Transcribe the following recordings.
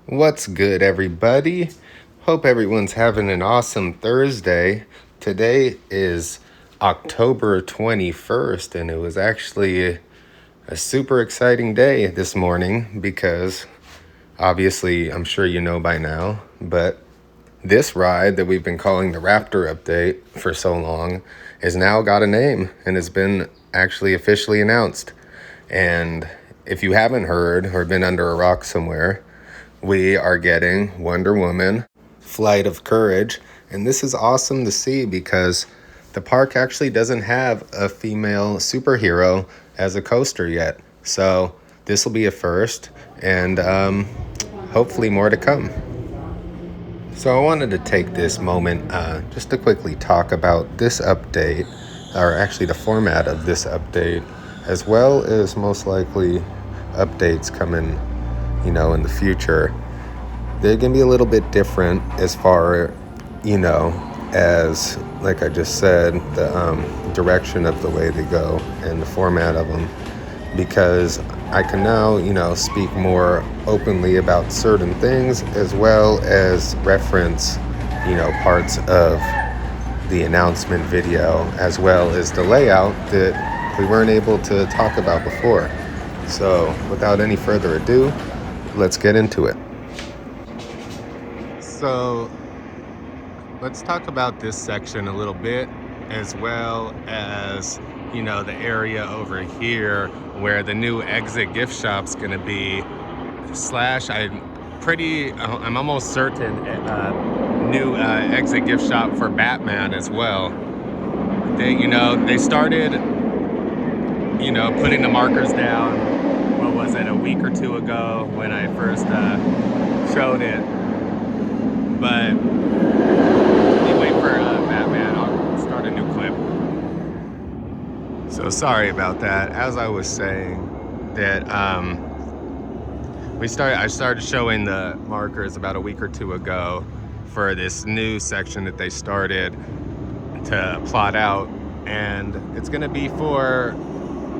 What's good, everybody? Hope everyone's having an awesome Thursday. Today is October 21st, and it was actually a super exciting day this morning because obviously, I'm sure you know by now, but this ride that we've been calling the Raptor update for so long has now got a name and has been actually officially announced. And if you haven't heard or been under a rock somewhere, we are getting Wonder Woman Flight of Courage. And this is awesome to see because the park actually doesn't have a female superhero as a coaster yet. So this will be a first, and hopefully more to come. So I wanted to take this moment just to quickly talk about this update, or actually the format of this update, as well as most likely updates coming in the future. They're going to be a little bit different as far, as, like I just said, the direction of the way they go and the format of them, because I can now, speak more openly about certain things as well as reference, parts of the announcement video as well as the layout that we weren't able to talk about before. So without any further ado, let's get into it. So let's talk about this section a little bit, as well as, the area over here where the new exit gift shop's gonna be, I'm almost certain, new exit gift shop for Batman as well. They started, putting the markers down, what was it, a week or two ago when I first showed it. But let me wait for Batman. I'll start a new clip. So sorry about that. As I was saying, that I started showing the markers about a week or two ago for this new section that they started to plot out, and it's going to be for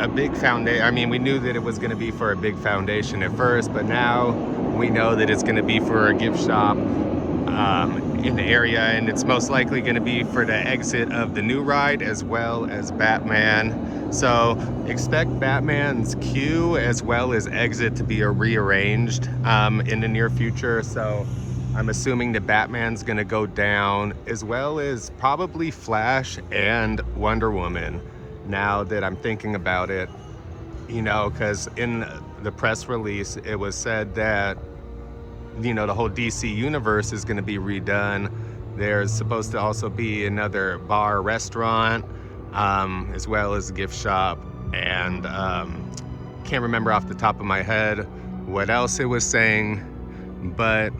a big foundation. I mean, we knew that it was going to be for a big foundation at first, but now we know that it's going to be for a gift shop in the area, and it's most likely going to be for the exit of the new ride as well as Batman. So expect Batman's queue as well as exit to be rearranged in the near future. So I'm assuming that Batman's going to go down, as well as probably Flash and Wonder Woman, now that I'm thinking about it, because in the press release it was said that the whole DC universe is going to be redone. There's supposed to also be another bar restaurant, as well as a gift shop, and can't remember off the top of my head what else it was saying, but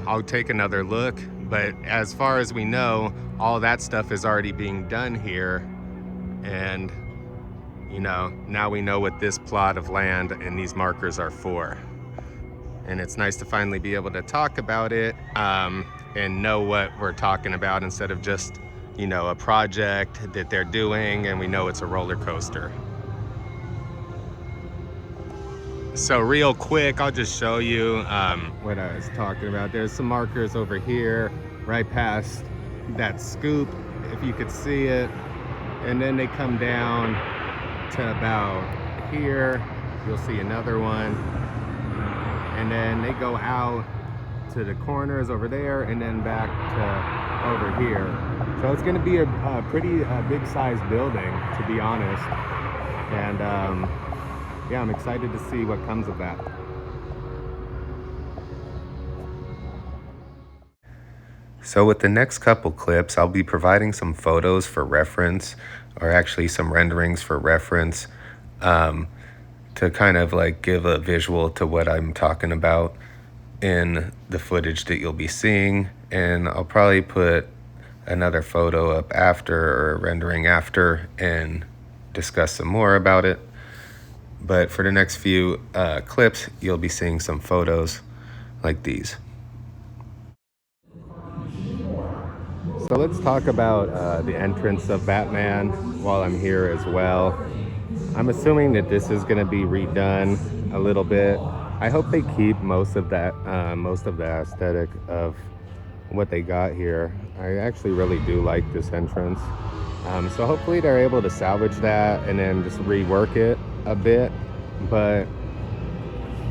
I'll take another look. But as far as we know, all that stuff is already being done here, and now we know what this plot of land and these markers are for. And it's nice to finally be able to talk about it and know what we're talking about, instead of just, a project that they're doing and we know it's a roller coaster. So real quick, I'll just show you what I was talking about. There's some markers over here, right past that scoop, if you could see it. And then they come down to about here. You'll see another one. And then they go out to the corners over there and then back to over here. So it's going to be a pretty big sized building, to be honest. And yeah, I'm excited to see what comes of that. So with the next couple clips, I'll be providing some photos for reference, or actually some renderings for reference, to kind of like give a visual to what I'm talking about in the footage that you'll be seeing. And I'll probably put another photo up after, or rendering after, and discuss some more about it. But for the next few clips, you'll be seeing some photos like these. So let's talk about the entrance of Batman while I'm here as well. I'm assuming that this is going to be redone a little bit. I hope they keep most of the aesthetic of what they got here. I actually really do like this entrance. So hopefully they're able to salvage that and then just rework it a bit. But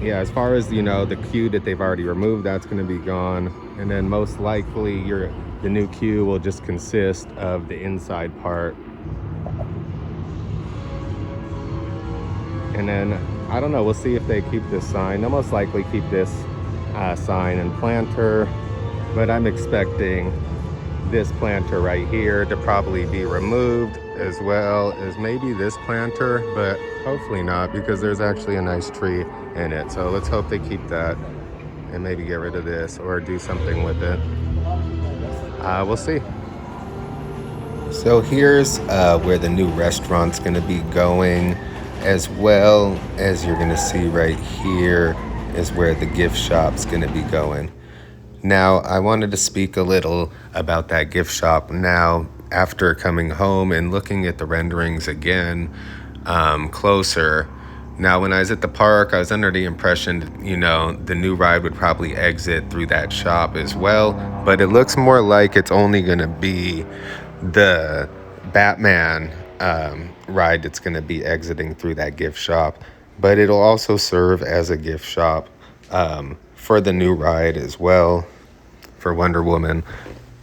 yeah, as far as the queue that they've already removed, that's going to be gone, and then most likely the new queue will just consist of the inside part. And then I don't know, we'll see if they keep this sign. They'll most likely keep this sign and planter, but I'm expecting this planter right here to probably be removed, as well as maybe this planter, but hopefully not, because there's actually a nice tree in it. So let's hope they keep that and maybe get rid of this or do something with it. We'll see. So here's where the new restaurant's going to be going, as well as you're going to see right here is where the gift shop's going to be going. Now, I wanted to speak a little about that gift shop now after coming home and looking at the renderings again closer. Now, when I was at the park, I was under the impression, the new ride would probably exit through that shop as well, but it looks more like it's only going to be the Batman ride that's going to be exiting through that gift shop, but it'll also serve as a gift shop for the new ride as well, for Wonder Woman,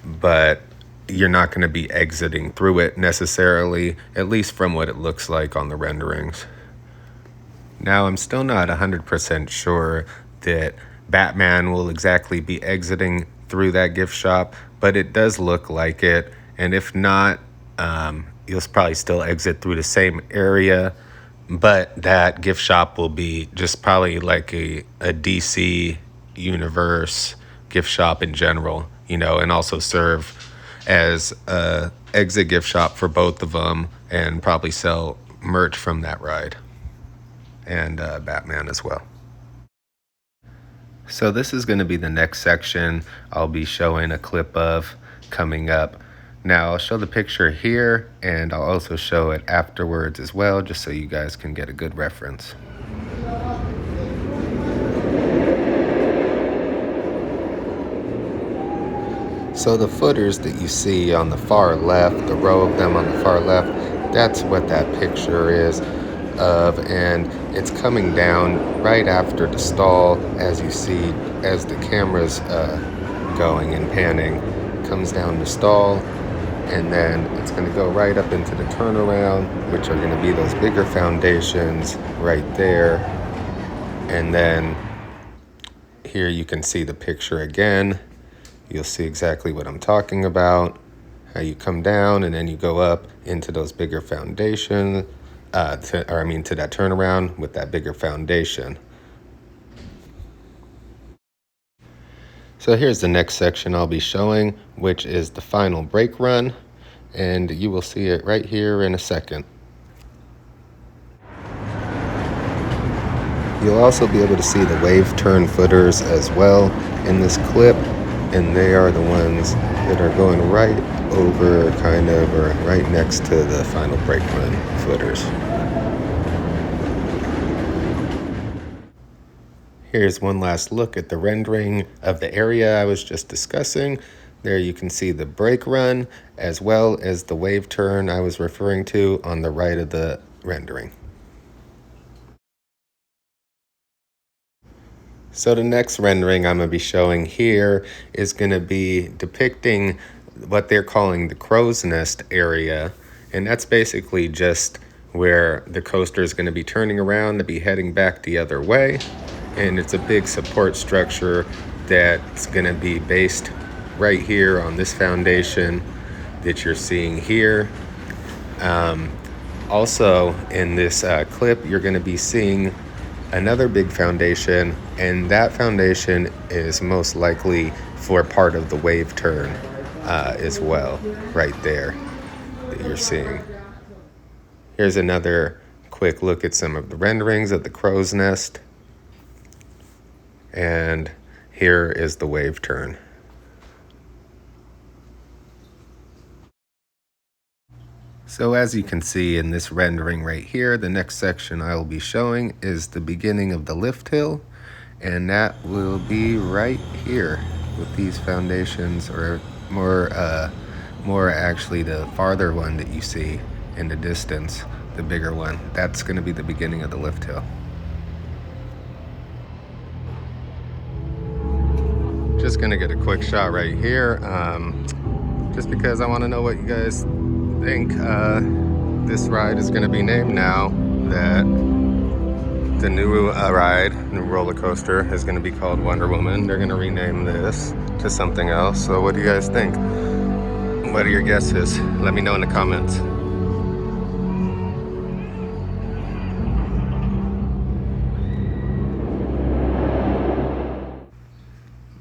but you're not going to be exiting through it necessarily, at least from what it looks like on the renderings. Now, I'm still not 100% sure that Batman will exactly be exiting through that gift shop, but it does look like it, and if not, you'll probably still exit through the same area, but that gift shop will be just probably like a DC universe gift shop in general, and also serve as a exit gift shop for both of them, and probably sell merch from that ride and Batman as well. So this is going to be the next section I'll be showing a clip of coming up. Now, I'll show the picture here, and I'll also show it afterwards as well, just so you guys can get a good reference. So the footers that you see on the far left, the row of them on the far left, that's what that picture is of, and it's coming down right after the stall, as you see, as the camera's going and panning, comes down the stall, and then it's going to go right up into the turnaround, which are going to be those bigger foundations right there. And then here you can see the picture again. You'll see exactly what I'm talking about, how you come down and then you go up into those bigger foundations, to that turnaround with that bigger foundation. So here's the next section I'll be showing, which is the final brake run, and you will see it right here in a second. You'll also be able to see the wave turn footers as well in this clip, and they are the ones that are going right over or right next to the final brake run footers. Here's one last look at the rendering of the area I was just discussing. There you can see the brake run as well as the wave turn I was referring to on the right of the rendering. So the next rendering I'm going to be showing here is going to be depicting what they're calling the crow's nest area, and that's basically just where the coaster is going to be turning around to be heading back the other way, and it's a big support structure that's going to be based right here on this foundation that you're seeing here. Also in this clip, you're going to be seeing another big foundation, and that foundation is most likely for part of the wave turn as well, right there that you're seeing. Here's another quick look at some of the renderings of the crow's nest, and here is the wave turn. So as you can see in this rendering right here, the next section I will be showing is the beginning of the lift hill, and that will be right here with these foundations, or more actually the farther one that you see in the distance, the bigger one. That's going to be the beginning of the lift hill. Just going to get a quick shot right here, just because I want to know what you guys think this ride is going to be named now that the new new roller coaster is going to be called Wonder Woman. They're going to rename this to something else. So what do you guys think? What are your guesses? Let me know in the comments.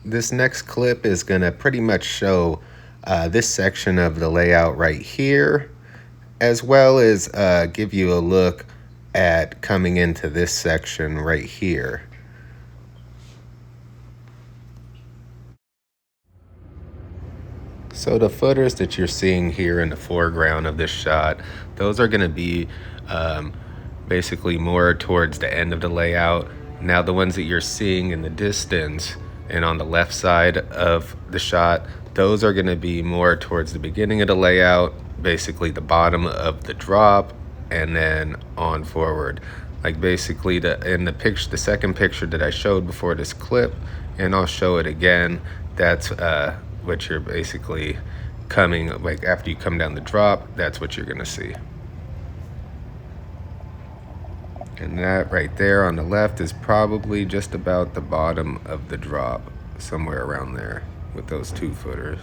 This next clip is going to pretty much show this section of the layout right here, as well as give you a look at coming into this section right here. So the footers that you're seeing here in the foreground of this shot, those are going to be basically more towards the end of the layout. Now the ones that you're seeing in the distance and on the left side of the shot, those are going to be more towards the beginning of the layout, basically the bottom of the drop, and then on forward. Like basically in the picture, the second picture that I showed before this clip, and I'll show it again, that's what you're basically coming, like after you come down the drop, that's what you're gonna see. And that right there on the left is probably just about the bottom of the drop, somewhere around there with those 2 footers.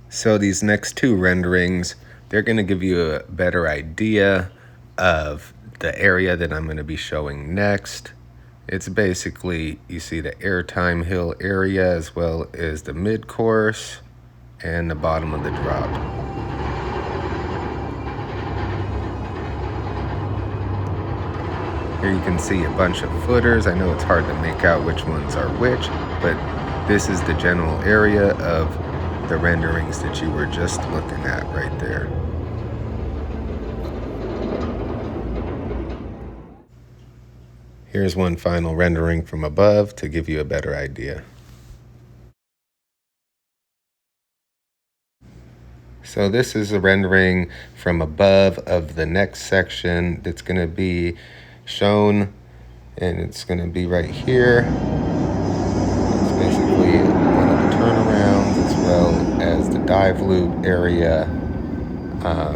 So these next 2 renderings, they're gonna give you a better idea of the area that I'm gonna be showing next. It's basically, you see the airtime hill area as well as the mid-course and the bottom of the drop. Here you can see a bunch of footers. I know it's hard to make out which ones are which, but this is the general area of the renderings that you were just looking at right there. Here's one final rendering from above to give you a better idea. So this is a rendering from above of the next section that's going to be shown, and it's going to be right here. It's basically one of the turnarounds as well as the dive loop area.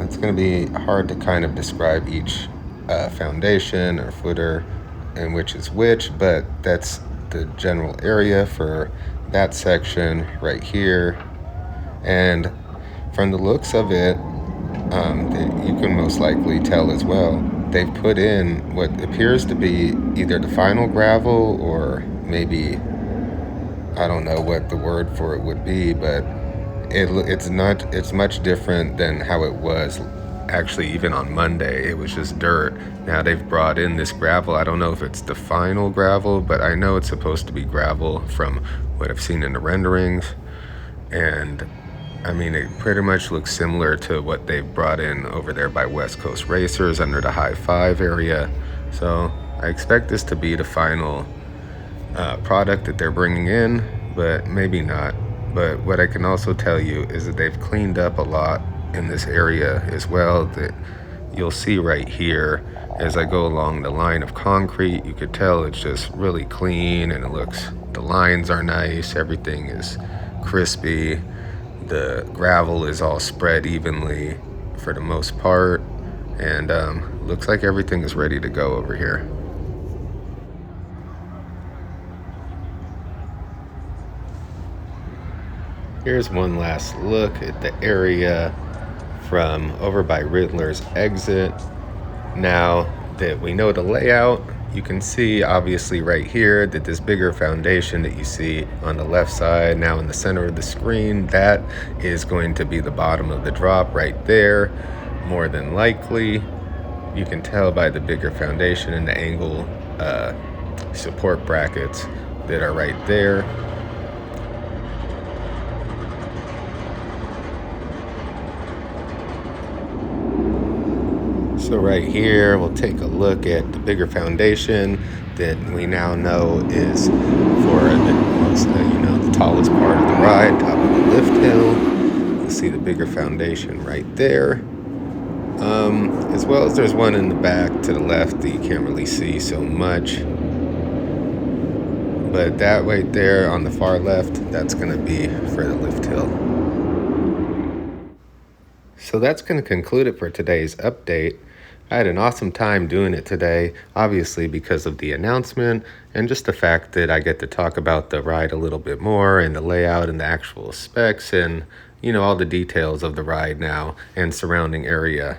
It's going to be hard to kind of describe each foundation or footer and which is which, but that's the general area for that section right here. And from the looks of it, you can most likely tell as well, they've put in what appears to be either the final gravel or maybe, I don't know what the word for it would be, but it's much different than how it was actually even on Monday. It was just dirt. Now they've brought in this gravel. I don't know if it's the final gravel, but I know it's supposed to be gravel from what I've seen in the renderings. And I mean, it pretty much looks similar to what they've brought in over there by West Coast Racers under the High Five area. So I expect this to be the final product that they're bringing in, but maybe not. But what I can also tell you is that they've cleaned up a lot in this area as well, that you'll see right here as I go along the line of concrete. You could tell it's just really clean, and the lines are nice, everything is crispy, the gravel is all spread evenly for the most part, and looks like everything is ready to go over here. Here's one last look at the area from over by Riddler's exit. Now that we know the layout, you can see obviously right here that this bigger foundation that you see on the left side, now in the center of the screen, that is going to be the bottom of the drop right there, more than likely. You can tell by the bigger foundation and the angle support brackets that are right there. So right here, we'll take a look at the bigger foundation that we now know is for the most, the tallest part of the ride, top of the lift hill. You'll see the bigger foundation right there. As well as there's one in the back to the left that you can't really see so much. But that right there on the far left, that's going to be for the lift hill. So that's going to conclude it for today's update. I had an awesome time doing it today, obviously because of the announcement and just the fact that I get to talk about the ride a little bit more and the layout and the actual specs and, all the details of the ride now and surrounding area.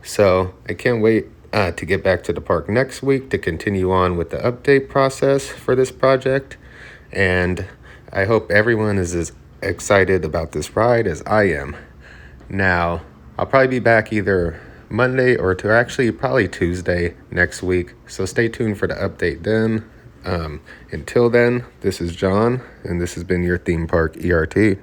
So I can't wait to get back to the park next week to continue on with the update process for this project. And I hope everyone is as excited about this ride as I am. Now, I'll probably be back either Monday or probably Tuesday next week. So stay tuned for the update then. Until then, this is John, and this has been your theme park ERT.